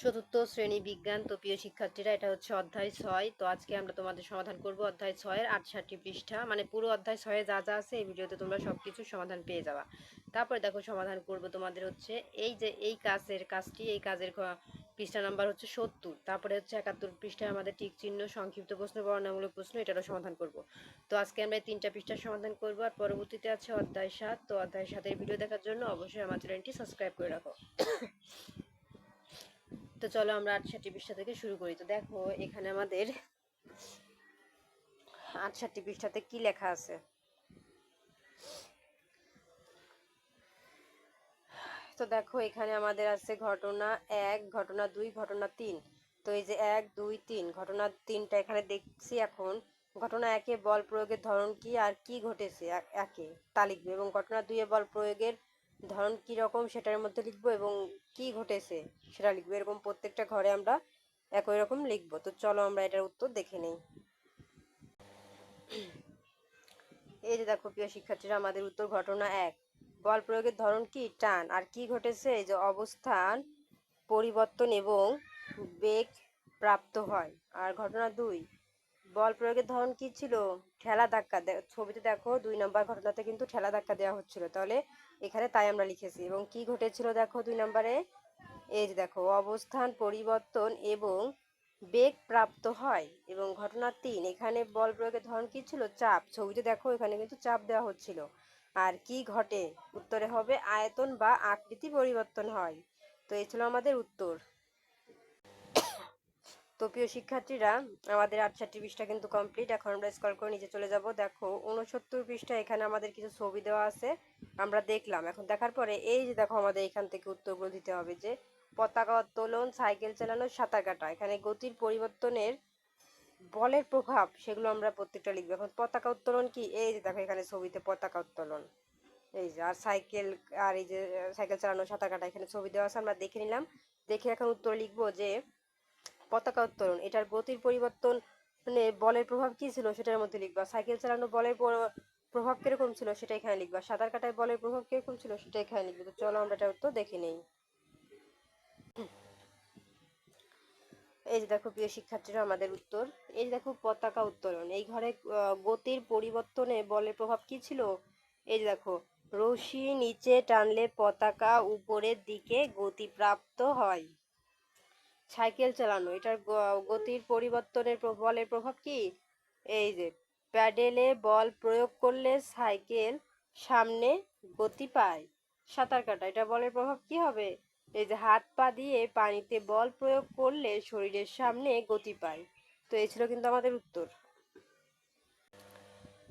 চতুর্থ শ্রেণী বিজ্ঞান। তো প্রিয় শিক্ষার্থীরা, এটা হচ্ছে অধ্যায় 6। তো আজকে আমরা তোমাদের সমাধান করব অধ্যায় 6-এর 68টি পৃষ্ঠা, মানে পুরো অধ্যায় 6-এ যা যা আছে এই ভিডিওতে তোমরা সবকিছু সমাধান পেয়ে যাবা। তারপরে দেখো সমাধান করব তোমাদের হচ্ছে এই যে এই কাজটি, এই কাজের পৃষ্ঠা নাম্বার হচ্ছে 70। তারপরে হচ্ছে 71 পৃষ্ঠায় আমাদের টিক চিহ্ন, সংক্ষিপ্ত প্রশ্ন, বর্ণনামূলক প্রশ্ন, এটারও সমাধান করব। তো আজকে আমরা এই 3টা পৃষ্ঠার সমাধান করব, আর পরবর্তীতে আছে অধ্যায় 7। তো অধ্যায় 7-এর ভিডিও দেখার জন্য অবশ্যই আমার চ্যানেলটি সাবস্ক্রাইব করে রাখো। তো চলো আমরা 68টি পৃষ্ঠা থেকে শুরু করি। তো দেখো এখানে আমাদের 68টি পৃষ্ঠাতে কি লেখা আছে। তো দেখো এখানে আমাদের আছে ঘটনা 1, ঘটনা 2, ঘটনা 3। তো এই যে 1, 2, 3, ঘটনা 3টা এখানে দেখছি। এখন ঘটনা 1-এ বল প্রয়োগের ধরন কি আর কি ঘটেছে একে তা লিখবো, এবং ঘটনা 2-এ বল প্রয়োগের ধরন কি রকম সেটার মধ্যে লিখবো, এবং কি ঘটেছে সেটা লিখবো। এরকম প্রত্যেকটা ঘরে আমরা একই রকম লিখবো। তো চলো আমরা এটার উত্তর দেখে নিই। এই যে দেখো প্রিয় শিক্ষার্থীরা, আমাদের উত্তর ঘটনা 1, বল প্রয়োগের ধরন কি টান, আর কি ঘটেছে এই যে অবস্থান পরিবর্তন এবং বেগ প্রাপ্ত হয়। আর ঘটনা 2, বল প্রয়োগের ধরন কি ছিল ঠেলা ধাক্কা। ছবিতে দেখো 2 নম্বর ঘটনাতে কিন্তু ঠেলা ধাক্কা দেওয়া হচ্ছিল, তাহলে এখানে তাই আমরা লিখেছি। এবং কি ঘটেছিল দেখো 2 নম্বরে, এই যে দেখো অবস্থান পরিবর্তন এবং বেগ প্রাপ্ত হয়। এবং ঘটনা 3, এখানে বল প্রয়োগের ধরন কি ছিল চাপ। ছবিতে দেখো এখানে কিন্তু চাপ দেওয়া হচ্ছিল। আর কি ঘটে উত্তরে হবে আয়তন বা আকৃতি পরিবর্তন হয়। তো এই ছিল আমাদের উত্তর। তো প্রিয় শিক্ষার্থীরা, আমাদের 68টি পৃষ্ঠা কিন্তু কমপ্লিট। এখন আমরা স্ক্রল করে নিচে চলে যাব। দেখো 69 পৃষ্ঠা, এখানে আমাদের কিছু ছবি দেওয়া আছে, আমরা দেখলাম। এখন দেখার পরে এই যে দেখো আমাদের এখান থেকে উত্তরগুলো দিতে হবে, যে পতাকা উত্তোলন, সাইকেল চালানো, সাঁতার কাটা। এখানে গতির পরিবর্তনের বলের প্রভাব সেগুলো আমরা প্রত্যেকটা লিখবো। এখন পতাকা উত্তোলন কি, এই যে দেখো এখানে ছবিতে পতাকা উত্তোলন, এই যে। আর সাইকেল, আর এই যে সাইকেল চালানো, সাঁতার কাটা, এখানে ছবি দেওয়া আছে, আমরা দেখে নিলাম। দেখে এখন উত্তর লিখবো যে পতাকা উত্তোলন এটার গতির পরিবর্তন, মানে বলের প্রভাব কি ছিল সেটার মধ্যে লিখবা। সাইকেল চালানো বলের প্রভাব কিরকম ছিল সেটা এখানে লিখবা। সাঁতার কাটায় বলের প্রভাব কিরকম ছিল সেটা এখানে লিখবে। তো চলো আমরা এটার উত্তর দেখে নেই। এই যে দেখো প্রিয় শিক্ষার্থীরা, আমাদের উত্তর এই যে দেখো পতাকা উত্তোলন, এই ঘরে গতির পরিবর্তনে বলের প্রভাব কি ছিল। এই যে দেখো রশি নিচে টানলে পতাকা উপরের দিকে গতিপ্রাপ্ত হয়। সাইকেল চালানো, এটার গতির পরিবর্তনের বলের প্রভাব কি, এই যে প্যাডেলে বল প্রয়োগ করলে সাইকেল সামনে গতি পায়। সাঁতার কাটা, এটা বলের প্রভাব কি হবে, এই যে হাত পা দিয়ে পানিতে বল প্রয়োগ করলে শরীরের সামনে গতি পায়। তো এই ছিল কিন্তু আমাদের উত্তর।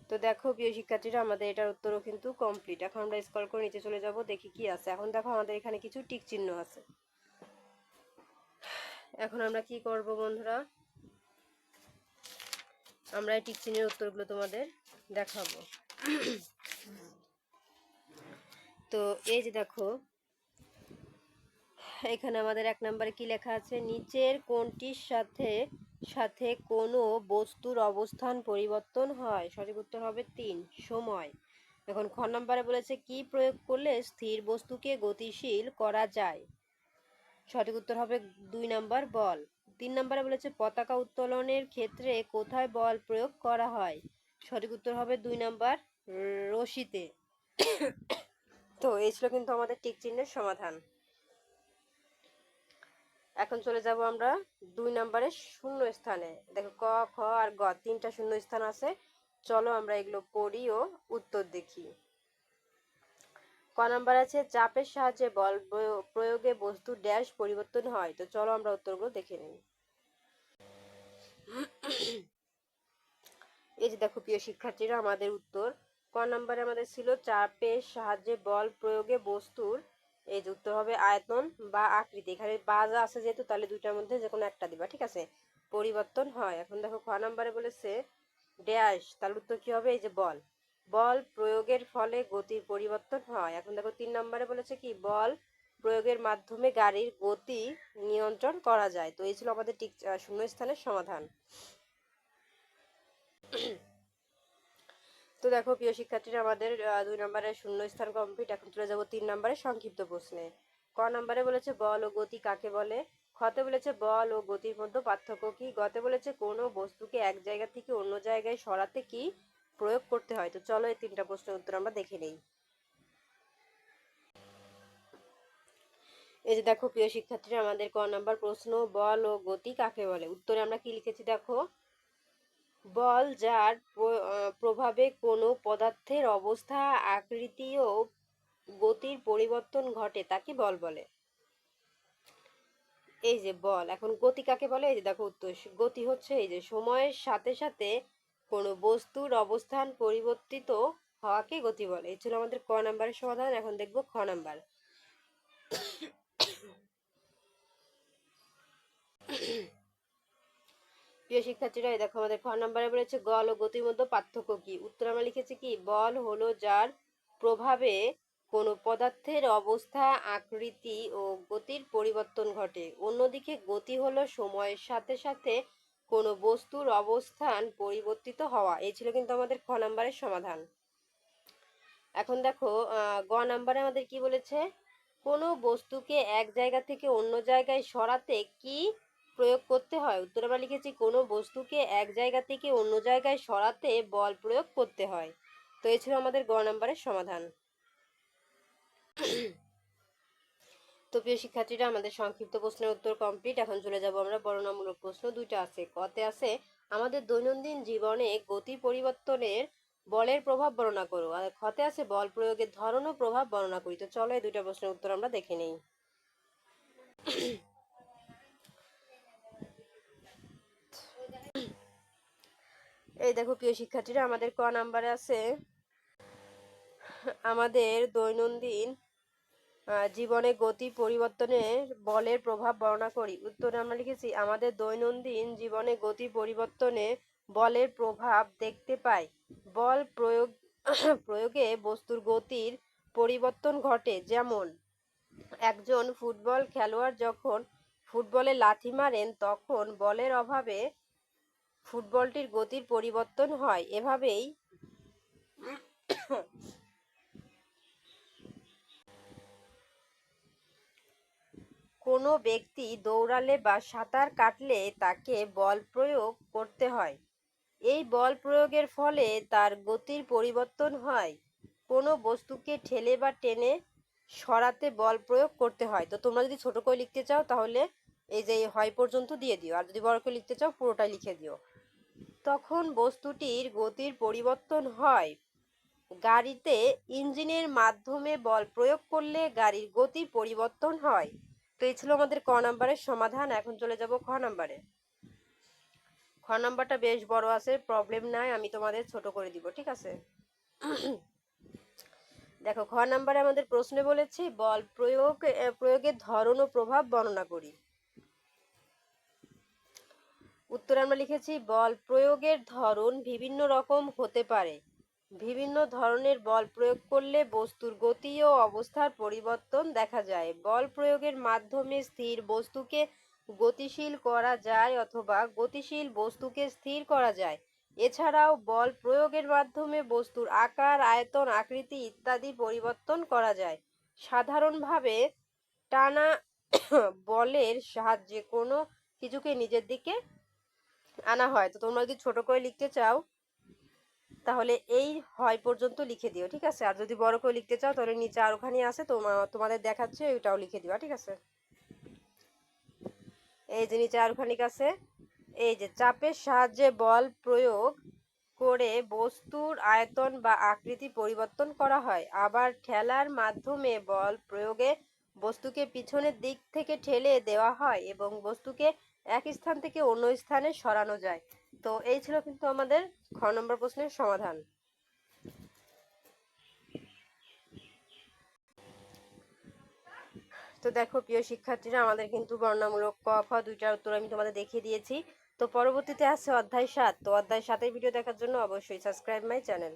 তো দেখো প্রিয় শিক্ষার্থীরা, আমাদের এটার উত্তরও কিন্তু কমপ্লিট। এখন আমরা স্ক্রল করে নিচে চলে যাব, দেখি কি আছে। এখন দেখো আমাদের এখানে কিছু টিক চিহ্ন আছে। এখন আমরা কি করব বন্ধুরা, আমরা এই টিক চিহ্নের উত্তরগুলো তোমাদের দেখাবো। তো এই যে দেখো এখানে আমাদের 1 নম্বরে কি লেখা আছে, নিচের কোনটির সাথে সাথে কোনো বস্তুর অবস্থান পরিবর্তন হয়। সঠিক উত্তর হবে 3, সময়। এখন খ নম্বরে বলেছে কি প্রয়োগ করলে স্থির বস্তুকে গতিশীল করা যায়। সঠিক উত্তর হবে 2 নম্বর, বল। 3 নম্বরে বলেছে পতাকা উত্তোলনের ক্ষেত্রে কোথায় বল প্রয়োগ করা হয়। সঠিক উত্তর হবে 2 নম্বর, রশিতে। তো এই ছিল কিন্তু আমাদের টিক চিহ্নের সমাধান। এখন চলে যাব আমরা 2 নম্বরের শূন্য স্থানে। দেখো ক, খ আর গ 3টা শূন্য স্থান আছে। চলো আমরা এগুলো পড়ি ও উত্তর দেখি। ক নাম্বার আছে চাপের সাহায্যে বল প্রয়োগে বস্তু ড্যাশ পরিবর্তন হয়। তো চলো আমরা উত্তরগুলো দেখে নিই। এই যে দেখো প্রিয় শিক্ষার্থীরা, আমাদের উত্তর ক নম্বরে আমাদের ছিল চাপের সাহায্যে বল প্রয়োগে বস্তুর, এই যে উত্তর হবে আয়তন বা আকৃতি। এখানে বা যা আছে যেহেতু, তাহলে দুইটার মধ্যে যে কোনো একটা দিবা, ঠিক আছে, পরিবর্তন হয়। এখন দেখো খ নম্বরে বলেছে ড্যাশ, তাহলে উত্তর কি হবে, এই যে বল, বল প্রয়োগের ফলে গতির পরিবর্তন হয়। এখন দেখো 3 নম্বরে বলেছে কি বল প্রয়োগের মাধ্যমে গাড়ির গতি নিয়ন্ত্রণ করা যায়। তো এই ছিল আমাদের ঠিক শূন্য স্থানের সমাধান। তো দেখো প্রিয় শিক্ষার্থীরা, আমাদের 2 নম্বরের শূন্য স্থান কমপ্লিট। এখন চলে যাব 3 নম্বরের সংক্ষিপ্ত প্রশ্নে। ক নম্বরে বলেছে বল ও গতি কাকে বলে। খ খতে বলেছে বল ও গতির মধ্যে পার্থক্য কি, গতে বলেছে কোনো বস্তুকে এক জায়গা থেকে অন্য জায়গায় সরাতে কি প্রয়োগ করতে হয়। তো চলো এই তিনটা প্রশ্নের উত্তর আমরা দেখে নেই। এই যে দেখো প্রিয় শিক্ষার্থীরা, আমাদের ক নাম্বার প্রশ্ন, বল ও গতি কাকে বলে। উত্তরে আমরা কি লিখেছি দেখো, বল যার প্রভাবে কোনো পদার্থের অবস্থা, আকৃতি ও গতির পরিবর্তন ঘটে তাকে বল বলে। এই যে বল, এখন গতি কাকে বলে, এই যে দেখো উত্তর, গতি হচ্ছে এই যে সময়ের সাথে সাথে কোনো বস্তুর অবস্থান পরিবর্তিত হওয়াকে গতি বলে। এই ছিল আমাদের ক নাম্বারের সমাধান। এখন দেখবো খ নাম্বার। প্রিয় শিক্ষার্থীরা, দেখো আমাদের খ নাম্বারে বলেছে বল ও গতির মধ্যে পার্থক্য কি। উত্তর আমরা লিখেছি কি, বল হলো যার প্রভাবে কোনো পদার্থের অবস্থা, আকৃতি ও গতির পরিবর্তন ঘটে। অন্যদিকে গতি হলো সময়ের সাথে সাথে কোনো বস্তুর অবস্থান পরিবর্তিত হওয়া। এই ছিল কিন্তু আমাদের খ নাম্বারের সমাধান। এখন দেখো গ নাম্বারে আমাদের কি বলেছে, কোনো বস্তুকে এক জায়গা থেকে অন্য জায়গায় সরাতে কি প্রয়োগ করতে হয়। উত্তর আমরা লিখেছি কোনো বস্তুকে এক জায়গা থেকে অন্য জায়গায় সরাতে বল প্রয়োগ করতে হয়। তো এই ছিল আমাদের গ নাম্বারের সমাধান। তো প্রিয় শিক্ষার্থীরা, আমাদের সংক্ষিপ্ত প্রশ্নের উত্তর কমপ্লিট। এখন চলে যাব আমরা বর্ণনামূলক প্রশ্ন। দুইটা আছে, কতে আছে আমাদের দৈনন্দিন জীবনে গতি পরিবর্তনের বলের প্রভাব বর্ণনা করো, আর খতে আছে বল প্রয়োগের ধরন ও প্রভাব বর্ণনা করি। তো চলো এই দুইটা প্রশ্নের উত্তর আমরা দেখে নেই। এই দেখো প্রিয় শিক্ষার্থীরা, আমাদের ক নাম্বারে আছে আমাদের দৈনন্দিন জীবনে গতি পরিবর্তনের বলের প্রভাব বর্ণনা করি। উত্তরে আমরা লিখেছি আমাদের দৈনন্দিন জীবনে গতি পরিবর্তনে বলের প্রভাব দেখতে পাই। বল প্রয়োগে বস্তুর গতির পরিবর্তন ঘটে। যেমন একজন ফুটবল খেলোয়াড় যখন ফুটবলে লাথি মারেন তখন বলের অভাবে ফুটবলটির গতির পরিবর্তন হয়। এভাবেই কোনো ব্যক্তি দৌড়ালে বা সাঁতার কাটলে তাকে বল প্রয়োগ করতে হয়। এই বল প্রয়োগের ফলে তার গতির পরিবর্তন হয়। কোনো বস্তুকে ঠেলে বা টেনে সরাতে বল প্রয়োগ করতে হয়। তো তোমরা যদি ছোট করে লিখতে চাও তাহলে এই যে হয় পর্যন্ত দিয়ে দিও, আর যদি বড় করে লিখতে চাও পুরোটাই লিখে দিও। তখন বস্তুটির গতির পরিবর্তন হয়। গাড়িতে ইঞ্জিনের মাধ্যমে বল প্রয়োগ করলে গাড়ির গতির পরিবর্তন হয়। তো এই ছিল আমাদের ক নাম্বারের সমাধান। এখন চলে যাব খ নাম্বারে। খ নাম্বারটা বেশ বড় আছে, প্রবলেম নাই, আমি তোমাদের ছোট করে দিব, ঠিক আছে। দেখো খ নাম্বারে আমাদের প্রশ্নে বলেছে বল প্রয়োগের ধরন ও প্রভাব বর্ণনা করি। উত্তর আমরা লিখেছি বল প্রয়োগের ধরন বিভিন্ন রকম হতে পারে। বিভিন্ন ধরনের বল প্রয়োগ করলে বস্তুর গতি ও অবস্থার পরিবর্তন দেখা যায়। বল প্রয়োগের মাধ্যমে স্থির বস্তুকে গতিশীল করা যায় অথবা গতিশীল বস্তুকে স্থির করা যায়। এছাড়াও বল প্রয়োগের মাধ্যমে বস্তুর আকার, আয়তন, আকৃতি ইত্যাদি পরিবর্তন করা যায়। সাধারণভাবে টানা বলের সাহায্যে কোনো কিছুকে নিজের দিকে আনা হয়। তো তোমরা যদি ছোট করে লিখতে চাও তাহলে এই হয় পর্যন্ত লিখে দিও, ঠিক আছে। আর যদি বড় করে লিখতে চাও তাহলে নিচে আরোখানি আছে, তোমাদের দেখাচ্ছে, ওইটাও লিখে দিবা, ঠিক আছে। এই যে নিচে আরোখানি আছে, এই যে চাপের সাহায্যে বল প্রয়োগ করে বস্তুর আয়তন বা আকৃতি পরিবর্তন করা হয়। আবার ঠেলার মাধ্যমে বল প্রয়োগে বস্তুকে পিছনের দিক থেকে ঠেলে দেওয়া হয় এবং বস্তুকে এক স্থান থেকে অন্য স্থানে সরানো যায়। তো এই ছিল কিন্তু আমাদের খ নম্বর প্রশ্নের সমাধান। তো দেখো প্রিয় শিক্ষার্থীরা, আমাদের কিন্তু বর্ণনামূলক ক খ দুইটার উত্তর আমি তোমাদের দেখিয়ে দিয়েছি। তো পরবর্তীতে আছে অধ্যায় 7। তো অধ্যায় 7-এর ভিডিও দেখার জন্য অবশ্যই সাবস্ক্রাইব মাই চ্যানেল।